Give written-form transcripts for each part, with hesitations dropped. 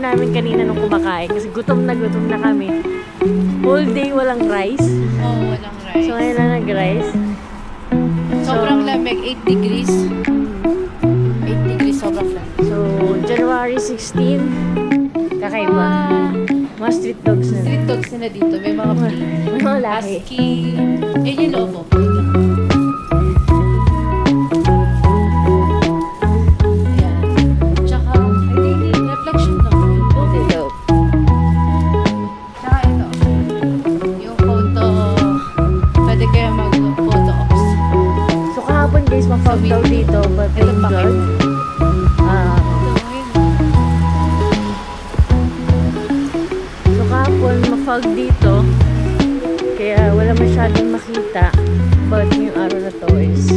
namin kanina nung kumakain kasi gutom na kami. Whole day walang rice. Oo, walang rice. So ngayon lang nag-rice. Sobrang lamig, 8 degrees. 8 degrees, sobrang lamig. So January 16, kakaiba. Mga street dogs na. Street dogs na dito, may mga breed. Mga lahi. Husky. Yun yung lobo. Ayan. Tsaka, ay, hindi, reflection lang. Dito. Tsaka ito. Yung photo, pwede kayo mag-photo ops. So kahapon guys, mag-fog daw dito. But Ito thank pa God. kayo. So kahapon, mag-fog dito. Kaya wala masyadong makita. But yung araw na to is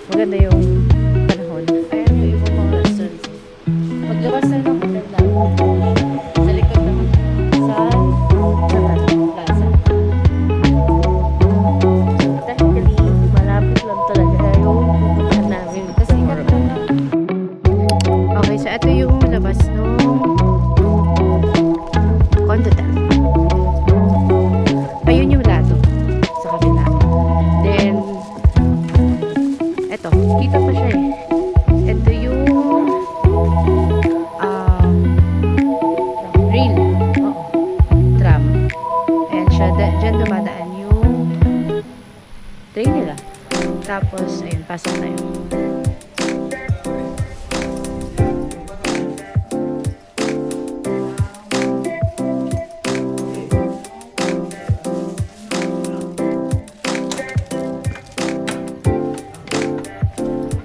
maganda yung panahon. Ayan po yung mga restaurants. Maglabas na ng hotel na. Sa likod ng plaza. Technically, malapit lang talaga yung pupuntahan namin. Kasi ikat lang na. Okay, so ito yung labas ng Condotel. Ayun yung lado sa kabila. Then, eto, kita pa siya eh. Ito yung rail. Oo. Tram. Ayan siya. Diyan dumadaan yung train nila. Tapos, ayun, pasok tayo.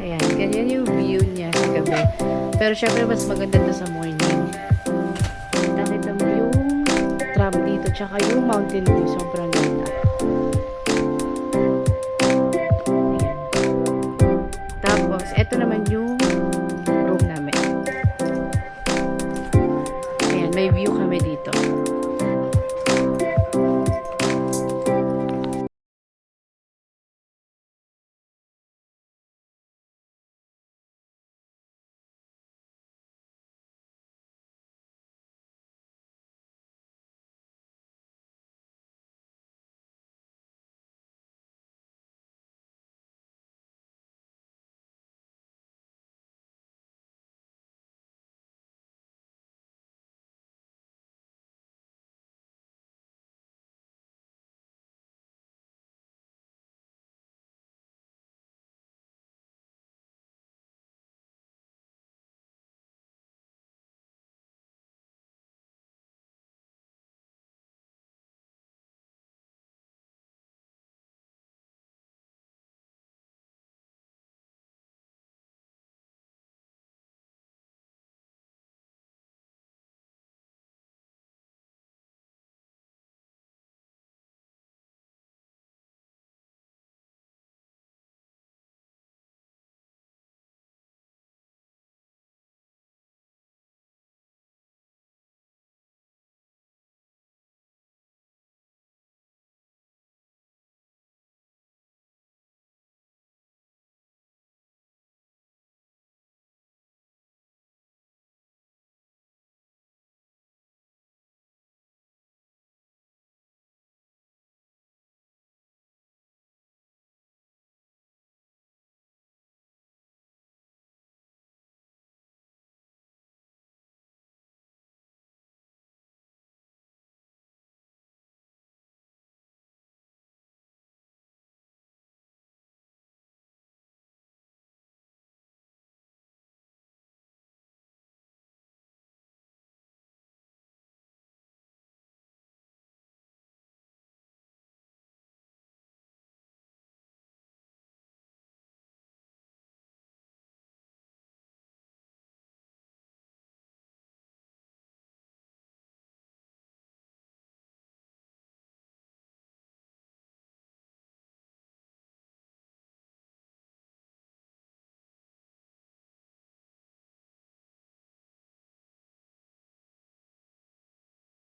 Ayan, ganyan yung view niya sa gabi. Pero syempre mas maganda to sa morning. Nakita mo yung tram dito, tsaka yung mountain view, sobrang ganda.